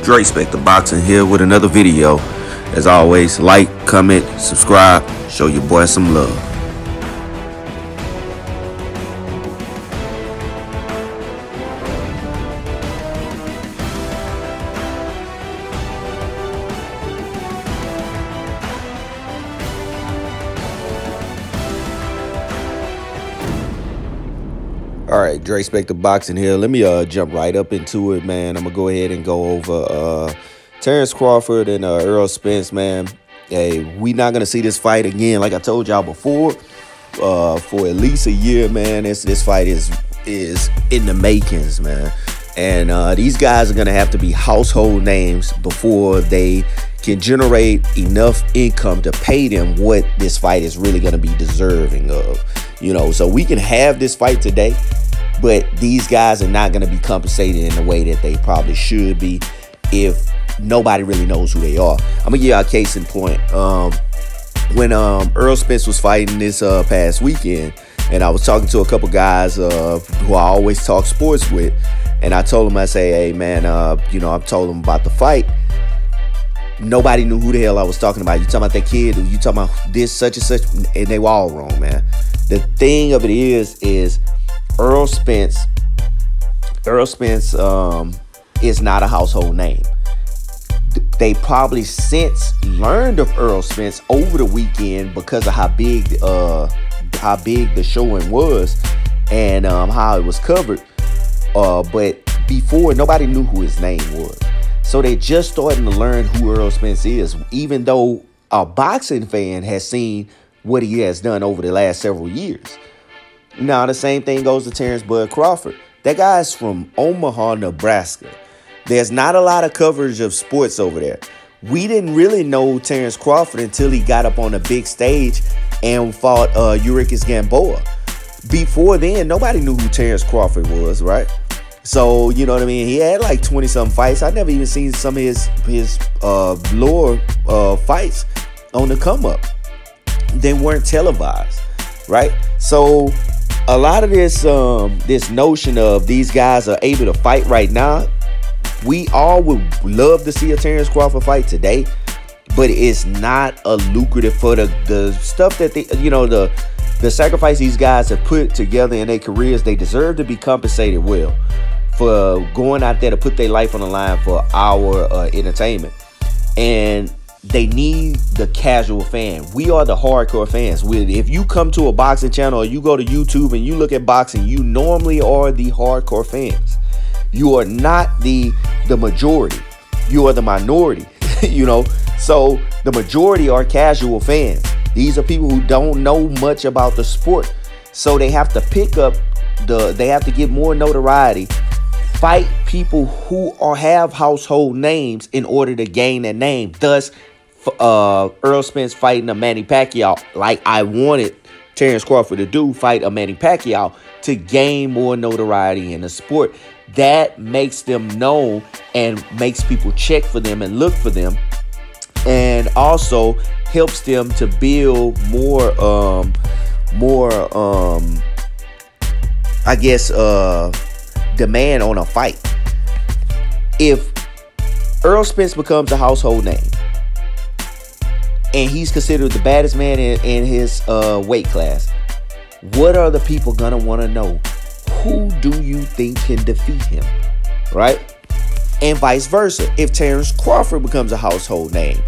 Dre Spectre Boxing here with another video. As always, like, comment, subscribe, show your boy some love. All right, Dre Spectre Boxing here. Let me jump right up into it, man. I'm gonna go ahead and go over Terence Crawford and Errol Spence, man. Hey, we not gonna see this fight again, like I told y'all before, for at least a year, man. This fight is in the makings, man. And these guys are gonna have to be household names before they can generate enough income to pay them what this fight is really gonna be deserving of. You know, so we can have this fight today, but these guys are not going to be compensated in the way that they probably should be if nobody really knows who they are. I'm going to give y'all a case in point. When Errol Spence was fighting this past weekend, and I was talking to a couple guys who I always talk sports with, and I told them, I say, hey, man, you know, I told them about the fight. Nobody knew who the hell I was talking about. You talking about that kid, or you talking about this, such and such, and they were all wrong, man. The thing of it is Errol Spence is not a household name. They probably since learned of Errol Spence over the weekend because of how big the showing was and how it was covered. But before, nobody knew who his name was. So they just starting to learn who Errol Spence is, even though a boxing fan has seen what he has done over the last several years. Now, the same thing goes to Terence Bud Crawford. That guy's from Omaha, Nebraska. There's not a lot of coverage of sports over there. We didn't really know Terence Crawford until he got up on the big stage and fought Uricus Gamboa. Before then, nobody knew who Terence Crawford was, right? So, you know what I mean? He had like 20-something fights. I've never even seen some of his lower fights on the come-up. They weren't televised, right? So a lot of this this notion of these guys are able to fight right now, we all would love to see a Terence Crawford fight today, but it's not a lucrative for the stuff that they, you know, the sacrifice these guys have put together in their careers. They deserve to be compensated well for going out there to put their life on the line for our entertainment. And they need the casual fan. We are the hardcore fans. If you come to a boxing channel or you go to YouTube and you look at boxing, you normally are the hardcore fans. You are not the majority. You are the minority, you know. So the majority are casual fans. These are people who don't know much about the sport. So they have to pick up they have to get more notoriety, fight people who have household names in order to gain that name. Thus, Errol Spence fighting a Manny Pacquiao, like I wanted Terence Crawford to do, fight a Manny Pacquiao to gain more notoriety in the sport. That makes them known and makes people check for them and look for them, and also helps them to build more I guess demand on a fight. If Errol Spence becomes a household name and he's considered the baddest man in his weight class, what are the people gonna want to know? Who do you think can defeat him, right? And vice versa. If Terence Crawford becomes a household name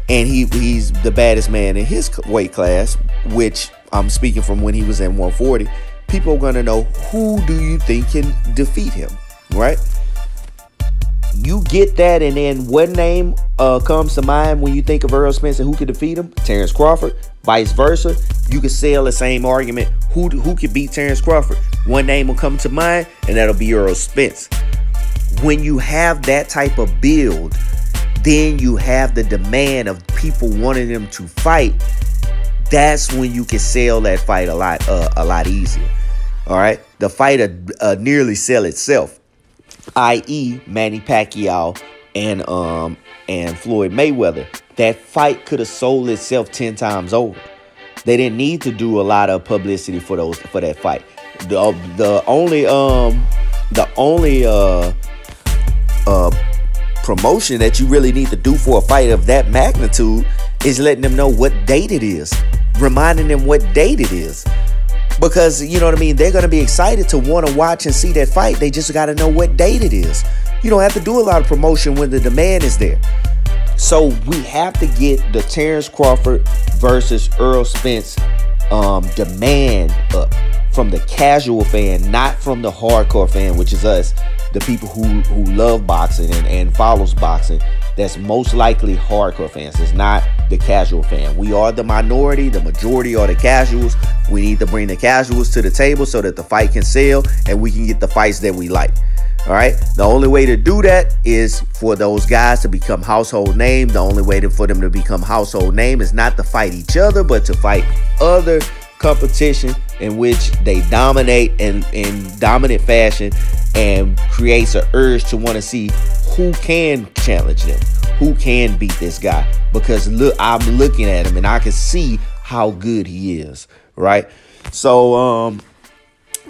and he's the baddest man in his weight class, which I'm speaking from when he was in 140, people are gonna know, who do you think can defeat him, right? You get that, and then what name comes to mind when you think of Errol Spence and who could defeat him? Terence Crawford. Vice versa, you could sell the same argument. Who could beat Terence Crawford? One name will come to mind, and that'll be Errol Spence. When you have that type of build, then you have the demand of people wanting them to fight. That's when you can sell that fight a lot easier. All right, the fight nearly sell itself, i.e., Manny Pacquiao and Floyd Mayweather. That fight could have sold itself 10 times over. They didn't need to do a lot of publicity for that fight. The only promotion that you really need to do for a fight of that magnitude is letting them know what date it is, reminding them what date it is. Because, you know what I mean, they're going to be excited to want to watch and see that fight. They just got to know what date it is. You don't have to do a lot of promotion when the demand is there. So we have to get the Terence Crawford versus Errol Spence demand up from the casual fan, not from the hardcore fan, which is us, the people who love boxing and follows boxing. That's most likely hardcore fans. It's not the casual fan. We are the minority. The majority are the casuals. We need to bring the casuals to the table so that the fight can sell and we can get the fights that we like. All right. The only way to do that is for those guys to become household name. The only way for them to become household name is not to fight each other, but to fight other competition in which they dominate in dominant fashion, and creates an urge to want to see who can challenge them, who can beat this guy. Because look, I'm looking at him and I can see how good he is. Right. So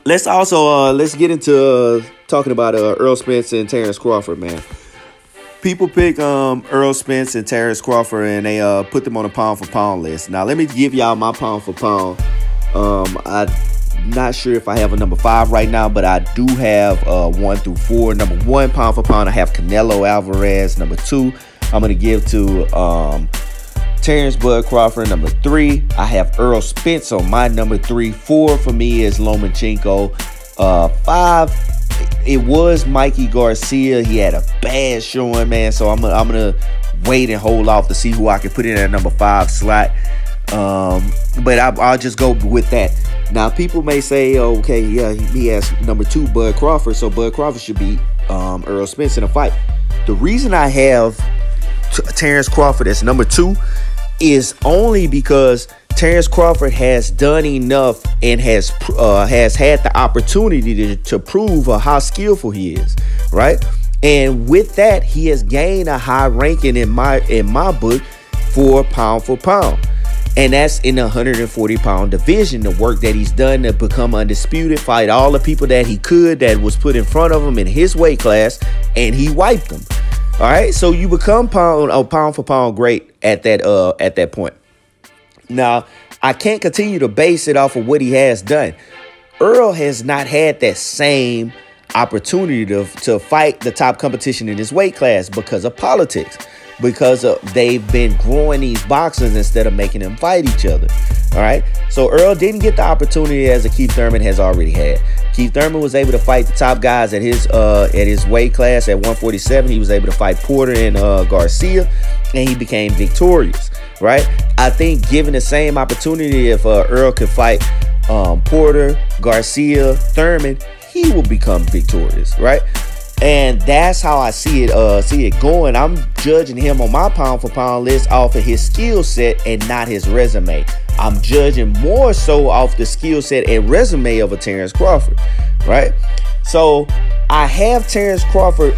let's get into talking about Errol Spence and Terence Crawford, man. People pick Errol Spence and Terence Crawford and they put them on a pound for pound list. Now let me give y'all my pound for pound. I'm not sure if I have a number 5 right now, but I do have 1 through 4. Number 1, pound for pound, I have Canelo Alvarez. Number 2, I'm going to give to Terence Bud Crawford. Number 3, I have Errol Spence on my number 3. 4 for me is Lomachenko. 5, it was Mikey Garcia. He had a bad showing, man. So I'm gonna wait and hold off to see who I can put in at number 5 slot. But I'll just go with that. Now, people may say, okay, yeah, he has number 2, Bud Crawford, so Bud Crawford should beat Errol Spence in a fight. The reason I have Terence Crawford as number 2 is only because Terence Crawford has done enough and has had the opportunity to prove how skillful he is, right? And with that, he has gained a high ranking in my book for pound. And that's in the 140-pound division. The work that he's done to become undisputed, fight all the people that he could, that was put in front of him in his weight class, and he wiped them. All right, so you become pound for pound great at that point. Now, I can't continue to base it off of what he has done. Errol has not had that same opportunity to fight the top competition in his weight class because of politics. Because they've been growing these boxers instead of making them fight each other. All right. So Errol didn't get the opportunity as a Keith Thurman has already had. Keith Thurman was able to fight the top guys at his weight class at 147. He was able to fight Porter and Garcia, and he became victorious. Right. I think given the same opportunity, if Errol could fight Porter, Garcia, Thurman, he will become victorious. Right. And that's how I see it going. I'm judging him on my pound for pound list off of his skill set and not his resume. I'm judging more so off the skill set and resume of a Terence Crawford, right? So I have Terence Crawford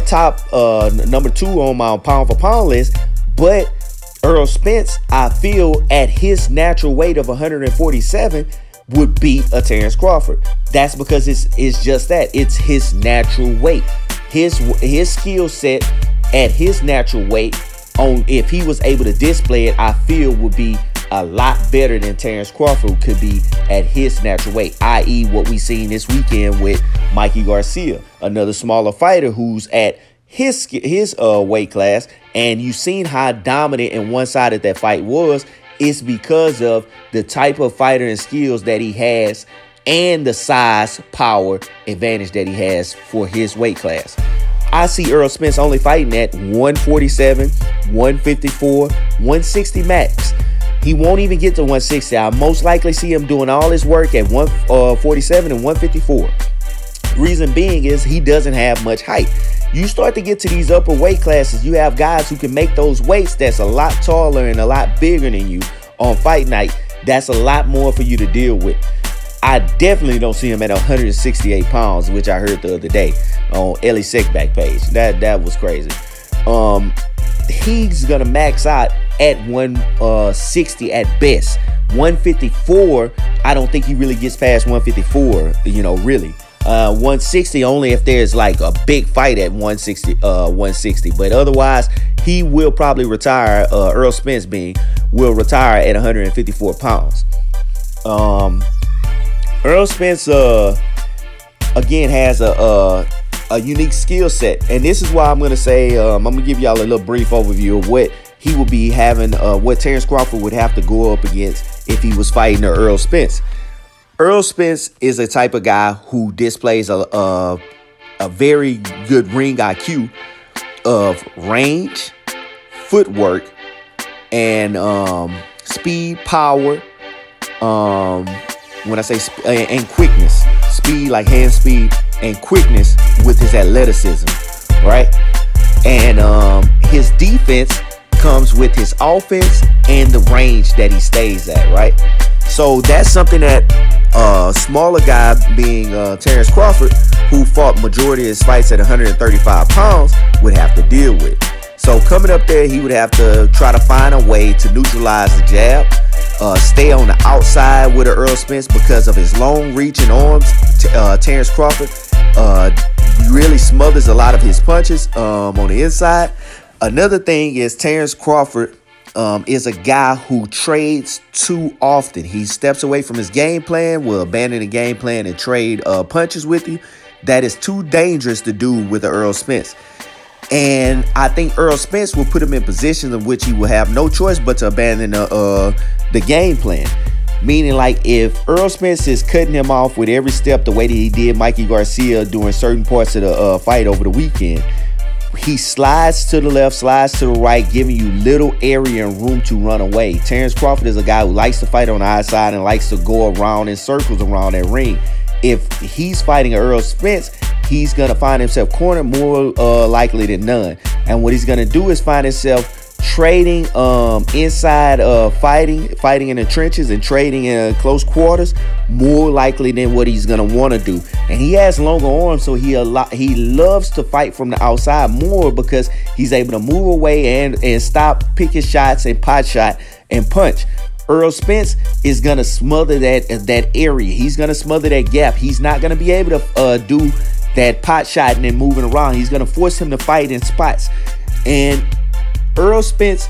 top number 2 on my pound for pound list, but Errol Spence, I feel at his natural weight of 147 would beat a Terence Crawford. That's because it's just that. It's his natural weight. His skill set at his natural weight, if he was able to display it, I feel would be a lot better than Terence Crawford could be at his natural weight, i.e. what we seen this weekend with Mikey Garcia, another smaller fighter who's at his weight class, and you've seen how dominant and one-sided that fight was. It's because of the type of fighter and skills that he has and the size, power advantage that he has for his weight class. I see Errol Spence only fighting at 147, 154, 160 max. He won't even get to 160. I most likely see him doing all his work at 147 and 154. Reason being is he doesn't have much height. You start to get to these upper weight classes, you have guys who can make those weights that's a lot taller and a lot bigger than you on fight night. That's a lot more for you to deal with. I definitely don't see him at 168 pounds, which I heard the other day on Ellie Seckback page. That was crazy. He's gonna max out at 160 at best. 154, I don't think he really gets past 154, really. 160 only if there's like a big fight at 160. But otherwise, he will probably retire. Errol Spence will retire at 154 pounds. Errol Spence again has a unique skill set, and this is why I'm gonna say I'm gonna give y'all a little brief overview of what he would be having, what Terence Crawford would have to go up against if he was fighting Errol Spence. Errol Spence is a type of guy who displays a very good ring IQ of range, footwork, and speed, power. When I say and quickness, speed like hand speed and quickness with his athleticism, right? And his defense comes with his offense and the range that he stays at, right? So that's something that smaller guy being Terence Crawford, who fought majority of his fights at 135 pounds, would have to deal with. So coming up there, he would have to try to find a way to neutralize the jab, stay on the outside with Errol Spence because of his long reaching arms. Terence Crawford really smothers a lot of his punches on the inside. Another thing is Terence Crawford is a guy who trades too often. He steps away from his game plan, will abandon the game plan and trade punches with you. That is too dangerous to do with Errol Spence. And I think Errol Spence will put him in positions in which he will have no choice but to abandon the game plan. Meaning, like, if Errol Spence is cutting him off with every step the way that he did Mikey Garcia during certain parts of the fight over the weekend, he slides to the left, slides to the right, giving you little area and room to run away. Terence Crawford is a guy who likes to fight on the outside and likes to go around in circles around that ring. If he's fighting Errol Spence, he's going to find himself cornered more likely than none. And what he's going to do is find himself trading inside, fighting in the trenches and trading in close quarters more likely than what he's going to want to do. And he has longer arms, so he loves to fight from the outside more because he's able to move away and stop picking shots and pot shot and punch. Errol Spence is going to smother that area. He's going to smother that gap. He's not going to be able to do that pot shot and then moving around. He's going to force him to fight in spots. And Errol Spence,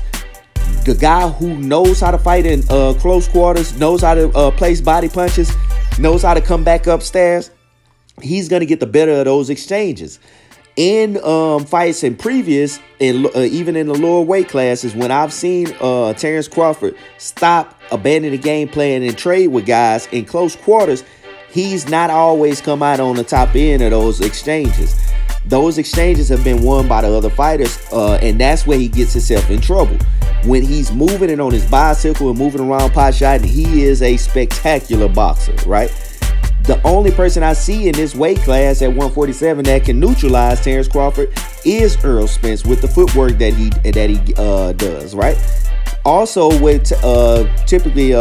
the guy who knows how to fight in close quarters, knows how to place body punches, knows how to come back upstairs, he's going to get the better of those exchanges. In fights in previous, even in the lower weight classes, when I've seen Terence Crawford stop, abandon the game plan, and trade with guys in close quarters, he's not always come out on the top end of those exchanges. Those exchanges have been won by the other fighters, and that's where he gets himself in trouble. When he's moving it on his bicycle and moving around pot shotting, he is a spectacular boxer, right? The only person I see in this weight class at 147 that can neutralize Terence Crawford is Errol Spence with the footwork that he does, right? Also, what typically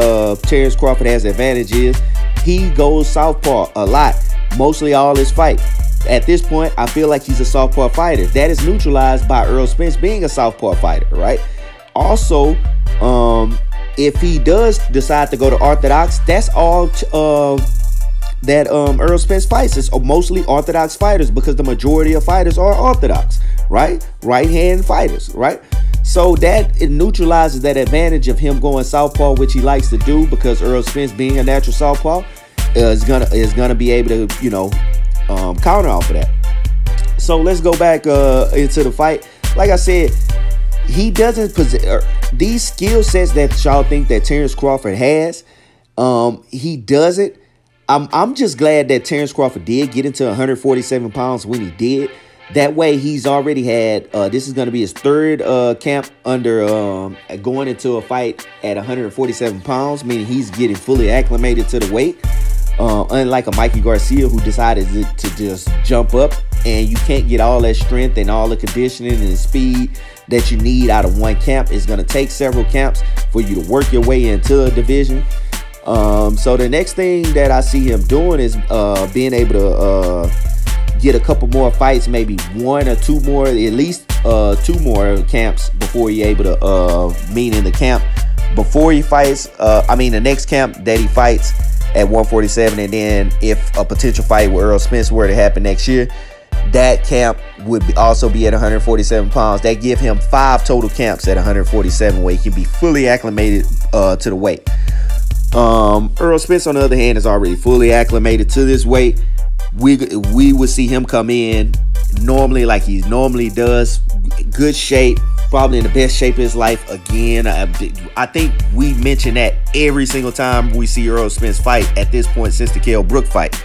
Terence Crawford has advantage is he goes southpaw a lot, mostly all his fight. At this point, I feel like he's a southpaw fighter. That is neutralized by Errol Spence being a southpaw fighter, right? Also, if he does decide to go to orthodox, that's all that Errol Spence fights is mostly orthodox fighters because the majority of fighters are orthodox, right? Right-hand fighters, right? So that it neutralizes that advantage of him going southpaw, which he likes to do because Errol Spence being a natural southpaw is gonna be able to, you know, counter off of that. So let's go back into the fight. Like I said, he doesn't possess these skill sets that y'all think that Terence Crawford has. He doesn't. I'm just glad that Terence Crawford did get into 147 pounds when he did. That way, he's already had, this is going to be his third camp under going into a fight at 147 pounds, meaning he's getting fully acclimated to the weight. Unlike a Mikey Garcia who decided to just jump up, and you can't get all that strength and all the conditioning and speed that you need out of one camp. It's going to take several camps for you to work your way into a division. So the next thing that I see him doing is being able to get a couple more fights, maybe one or two more, at least 2 more camps before he's able to meet in the camp before he fights. I mean, the next camp that he fights at 147, and then if a potential fight with Errol Spence were to happen next year, that camp would also be at 147 pounds. That give him 5 total camps at 147, where he can be fully acclimated to the weight. Errol Spence, on the other hand, is already fully acclimated to this weight. We would see him come in normally, like he normally does, good shape, probably in the best shape of his life again. I think we mention that every single time we see Errol Spence fight at this point since the Kell Brook fight.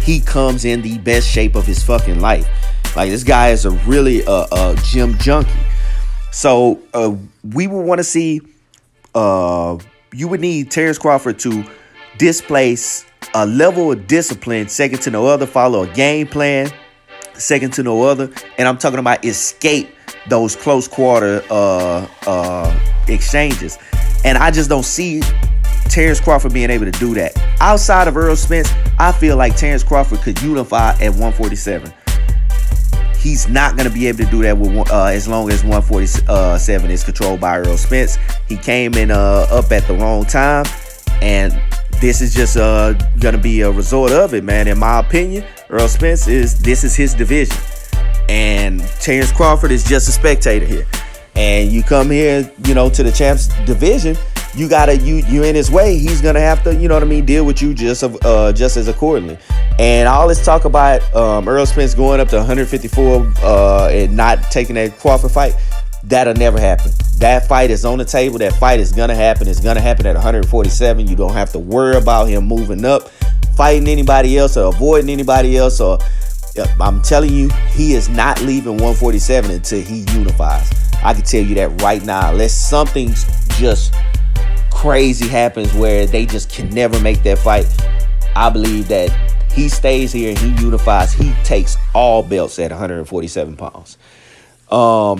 He comes in the best shape of his fucking life. Like, this guy is a really gym junkie. So we would want to see, you would need Terence Crawford to displace a level of discipline second to no other, follow a game plan second to no other, and I'm talking about escape those close quarter exchanges. And I just don't see Terence Crawford being able to do that. Outside of Errol Spence, I feel like Terence Crawford could unify at 147. He's not going to be able to do that with as long as 147 is controlled by Errol Spence. He came in up at the wrong time, and this is just going to be a result of it, man. In my opinion, Errol Spence this is his division, and Terence Crawford is just a spectator here. And you come here, you know, to the champs division, you gotta you in his way. He's gonna have to, you know what I mean, deal with you just as accordingly. And all this talk about Errol Spence going up to 154 and not taking that Crawford fight, that'll never happen. That fight is on the table. That fight is gonna happen. It's gonna happen at 147. You don't have to worry about him moving up, fighting anybody else, or avoiding anybody else. Or I'm telling you, he is not leaving 147 until he unifies. I can tell you that right now. Unless something just crazy happens where they just can never make that fight, I believe that he stays here and he unifies. He takes all belts at 147 pounds. Well,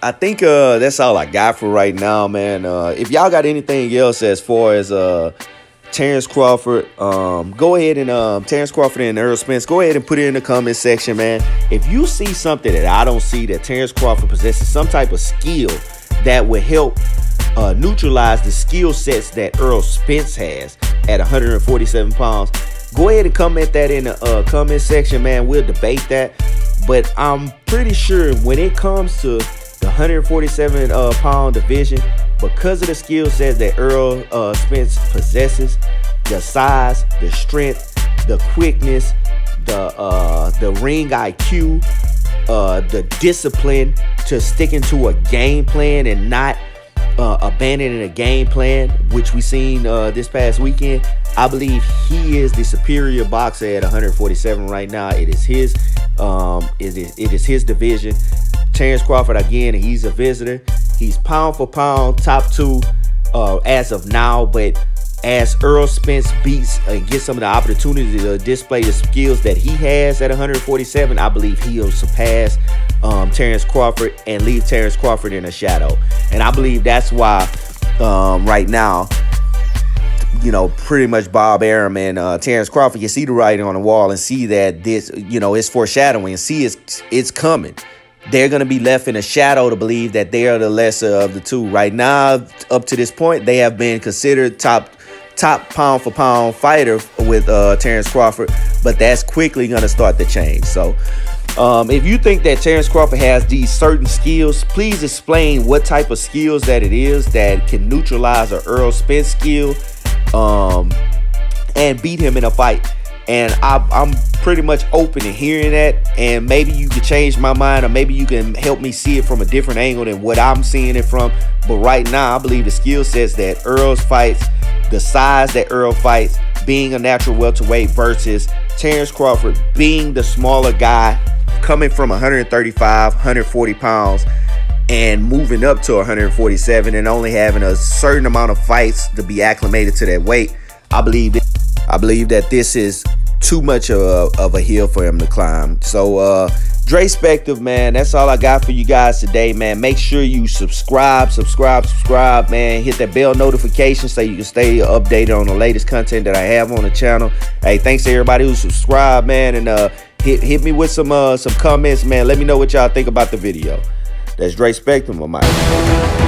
I think that's all I got for right now, man. If y'all got anything else as far as Terence Crawford, go ahead and Terence Crawford and Errol Spence, go ahead and put it in the comment section, man. If you see something that I don't see, that Terence Crawford possesses some type of skill that would help neutralize the skill sets that Errol Spence has at 147 pounds, go ahead and comment that in the comment section, man. We'll debate that. But I'm pretty sure when it comes to the 147 pound division, because of the skill set that Errol Spence possesses, the size, the strength, the quickness, the ring IQ, the discipline to sticking to a game plan and not abandoning a game plan, which we seen this past weekend, I believe he is the superior boxer at 147 right now. It is his. It is his division. Terence Crawford, again, he's a visitor. He's pound for pound top 2 as of now, but as Errol Spence beats and gets some of the opportunity to display the skills that he has at 147, I believe he'll surpass Terence Crawford and leave Terence Crawford in a shadow. And I believe that's why right now, you know, pretty much Bob Arum and Terence Crawford, you see the writing on the wall and see that this, you know, it's foreshadowing, and see it's coming. They're going to be left in a shadow to believe that they are the lesser of the two. Right now, up to this point, they have been considered top pound for pound fighter with Terence Crawford, but that's quickly going to start to change. So if you think that Terence Crawford has these certain skills, please explain what type of skills that it is that can neutralize an Errol Spence skill and beat him in a fight. And I'm pretty much open to hearing that, and maybe you can change my mind, or maybe you can help me see it from a different angle than what I'm seeing it from. But right now, I believe the skill sets that Errol's fights, the size that Errol fights, being a natural welterweight versus Terence Crawford being the smaller guy, coming from 135, 140 pounds and moving up to 147 and only having a certain amount of fights to be acclimated to that weight. I believe that this is too much of a hill for him to climb. So Dre Spective, man, that's all I got for you guys today, man. Make sure you subscribe, man. Hit that bell notification so you can stay updated on the latest content that I have on the channel. Hey, thanks to everybody who subscribed, man, and hit me with some comments, man. Let me know what y'all think about the video. That's Dre Spective, my man.